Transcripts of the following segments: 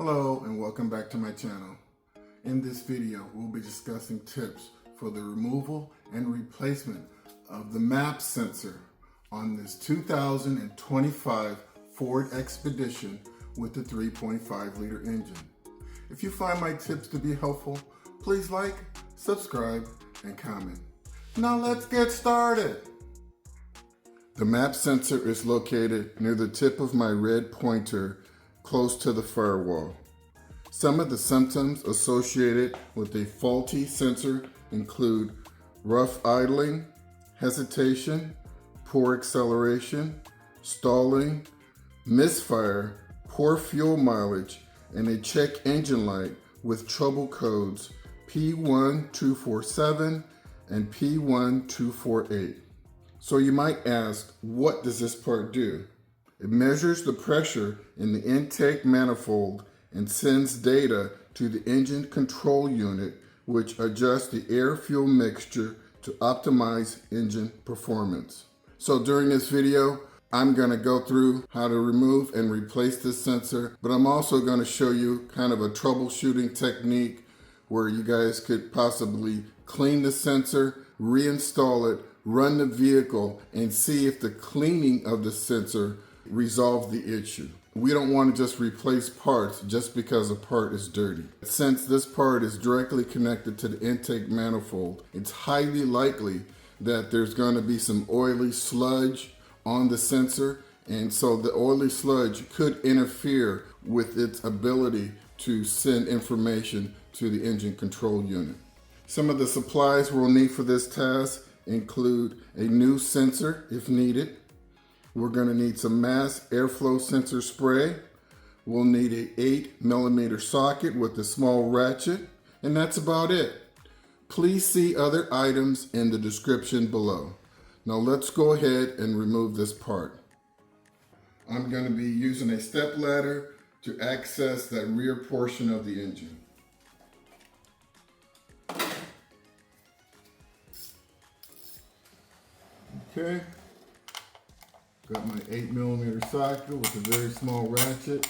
Hello and welcome back to my channel. In this video, we'll be discussing tips for the removal and replacement of the MAP sensor on this 2025 Ford Expedition with the 3.5 liter engine. If you find my tips to be helpful, please like, subscribe, and comment. Now let's get started. The MAP sensor is located near the tip of my red pointer close to the firewall. Some of the symptoms associated with a faulty sensor include rough idling, hesitation, poor acceleration, stalling, misfire, poor fuel mileage, and a check engine light with trouble codes P1247 and P1248. So you might ask, what does this part do? It measures the pressure in the intake manifold and sends data to the engine control unit, which adjusts the air-fuel mixture to optimize engine performance. So during this video, I'm going to go through how to remove and replace this sensor, but I'm also going to show you kind of a troubleshooting technique where you guys could possibly clean the sensor, reinstall it, run the vehicle, and see if the cleaning of the sensor resolve the issue. We don't want to just replace parts just because a part is dirty. Since this part is directly connected to the intake manifold, it's highly likely that there's going to be some oily sludge on the sensor, and so the oily sludge could interfere with its ability to send information to the engine control unit. Some of the supplies we'll need for this task include a new sensor if needed. We're going to need some mass airflow sensor spray. We'll need an 8mm socket with a small ratchet, and that's about it. Please see other items in the description below. Now let's go ahead and remove this part. I'm going to be using a step ladder to access that rear portion of the engine. Okay. Got my 8mm socket with a very small ratchet.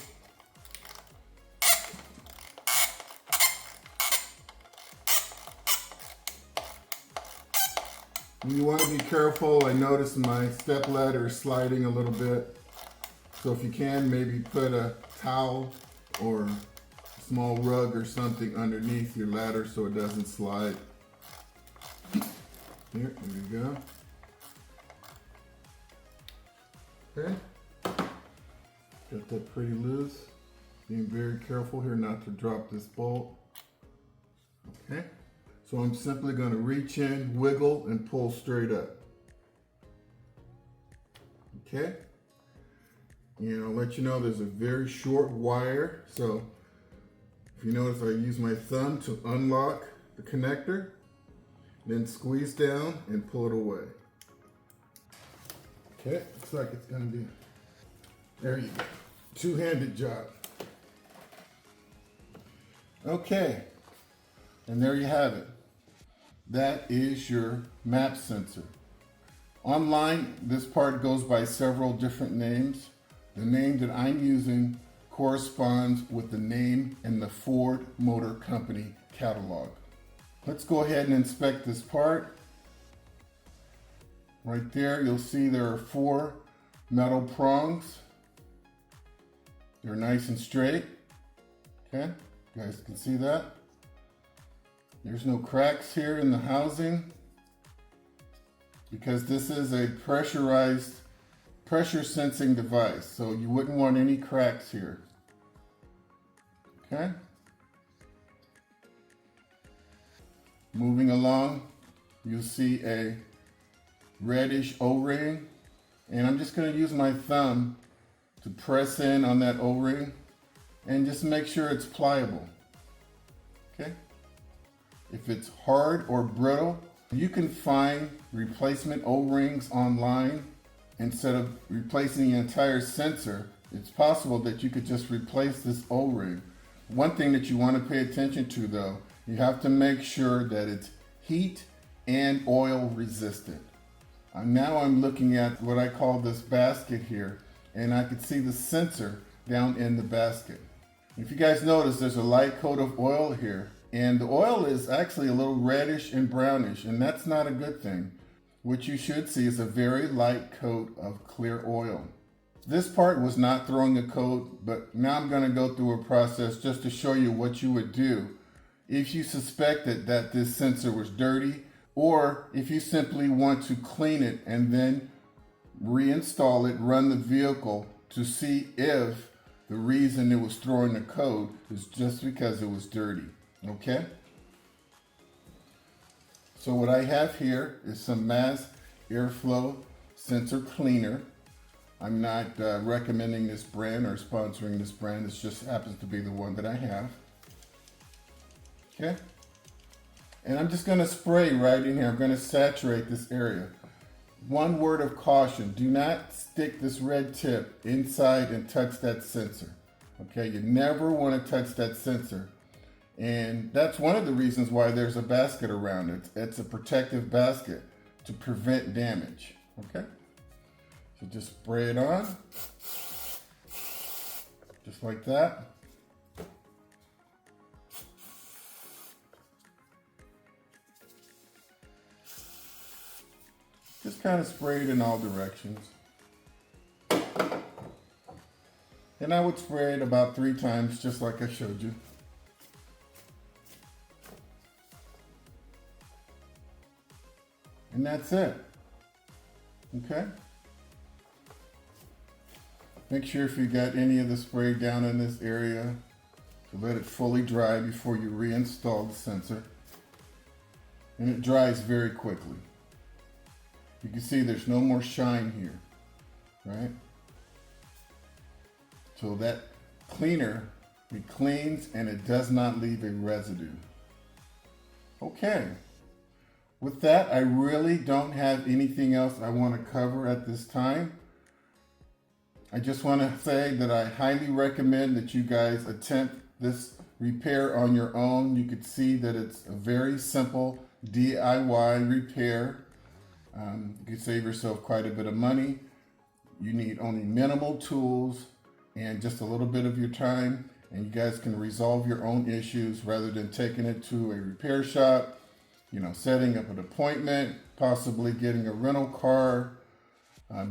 You want to be careful. I noticed my step ladder is sliding a little bit. So if you can, maybe put a towel or a small rug or something underneath your ladder so it doesn't slide. Here we go. Okay, got that pretty loose. Being very careful here not to drop this bolt. Okay, so I'm simply going to reach in, wiggle, and pull straight up. Okay, and I'll let you know there's a very short wire. So if you notice, I use my thumb to unlock the connector, then squeeze down and pull it away. Okay, looks like it's going to be, there you go, two-handed job. Okay, and there you have it. That is your MAP sensor. Online, this part goes by several different names. The name that I'm using corresponds with the name in the Ford Motor Company catalog. Let's go ahead and inspect this part. Right there, you'll see there are 4 metal prongs. They're nice and straight. Okay, you guys can see that. There's no cracks here in the housing because this is a pressurized, pressure sensing device. So you wouldn't want any cracks here. Okay. Moving along, you'll see a reddish O-ring, and I'm just going to use my thumb to press in on that O-ring and just make sure it's pliable. Okay, if it's hard or brittle, you can find replacement O-rings online. Instead of replacing the entire sensor, it's possible that you could just replace this O-ring. One thing that you want to pay attention to though, you have to make sure that it's heat and oil resistant. Now I'm looking at what I call this basket here, and I can see the sensor down in the basket. If you guys notice, there's a light coat of oil here, and the oil is actually a little reddish and brownish, and that's not a good thing. What you should see is a very light coat of clear oil. This part was not throwing a coat, but now I'm going to go through a process just to show you what you would do if you suspected that this sensor was dirty, or if you simply want to clean it and then reinstall it, run the vehicle to see if the reason it was throwing the code is just because it was dirty, okay? So what I have here is some mass airflow sensor cleaner. I'm not recommending this brand or sponsoring this brand. This just happens to be the one that I have, okay? And I'm just gonna spray right in here. I'm gonna saturate this area. One word of caution, do not stick this red tip inside and touch that sensor. Okay, you never want to touch that sensor. And that's one of the reasons why there's a basket around it. It's a protective basket to prevent damage. Okay, so just spray it on, just like that. Just kind of spray it in all directions. And I would spray it about 3 times, just like I showed you. And that's it. Okay? Make sure if you got any of the spray down in this area to let it fully dry before you reinstall the sensor. And it dries very quickly. You can see there's no more shine here, right? So that cleaner, it cleans and it does not leave a residue. Okay. With that, I really don't have anything else I want to cover at this time. I just want to say that I highly recommend that you guys attempt this repair on your own. You could see that it's a very simple DIY repair. You can save yourself quite a bit of money. You need only minimal tools and just a little bit of your time, and you guys can resolve your own issues rather than taking it to a repair shop, setting up an appointment, possibly getting a rental car,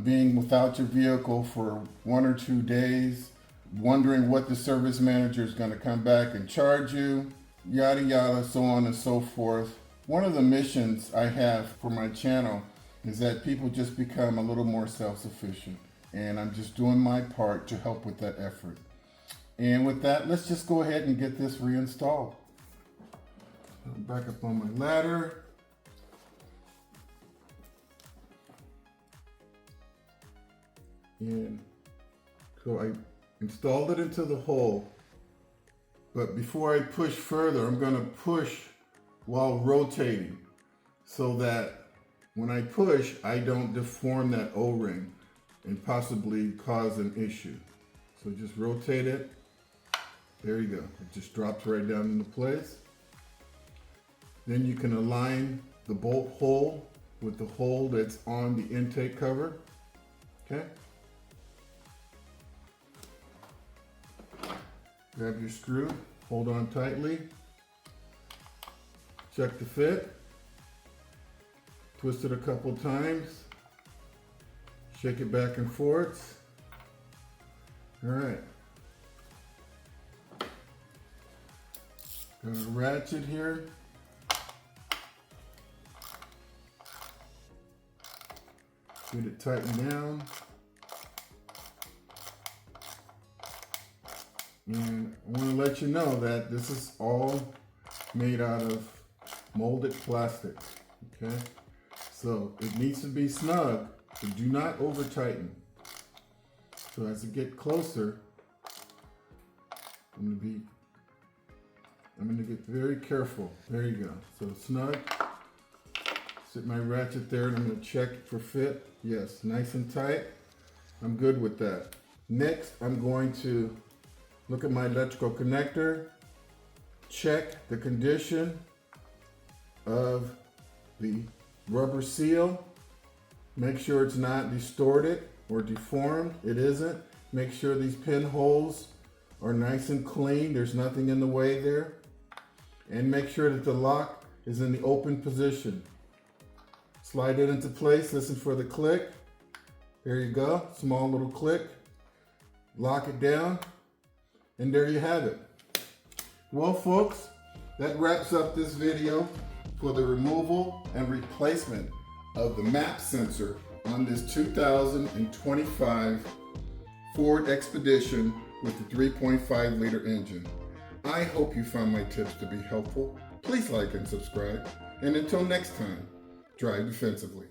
being without your vehicle for 1 or 2 days, wondering what the service manager is going to come back and charge you, yada yada, so on and so forth. One of the missions I have for my channel is that people just become a little more self-sufficient, and I'm just doing my part to help with that effort. And with that, let's just go ahead and get this reinstalled. Back up on my ladder. And so I installed it into the hole, but before I push further, I'm going to push while rotating so that when I push, I don't deform that O-ring and possibly cause an issue. So just rotate it. There you go. It just drops right down into place. Then you can align the bolt hole with the hole that's on the intake cover. Okay. Grab your screw, hold on tightly. Check the fit. Twist it a couple times. Shake it back and forth. All right. Got a ratchet here. Get it tightened down. And I want to let you know that this is all made out of molded plastic, okay? So it needs to be snug, but do not over tighten. So as it gets closer, I'm gonna get very careful. There you go. So snug. Sit my ratchet there and I'm gonna check for fit. Yes, nice and tight. I'm good with that. Next, I'm going to look at my electrical connector, check the condition of the rubber seal. Make sure it's not distorted or deformed. It isn't. Make sure these pinholes are nice and clean. There's nothing in the way there. And make sure that the lock is in the open position. Slide it into place, listen for the click. There you go, small little click. Lock it down, and there you have it. Well folks, that wraps up this video for the removal and replacement of the map sensor on this 2025 Ford Expedition with the 3.5 liter engine. I hope you found my tips to be helpful. Please like and subscribe. And until next time, drive defensively.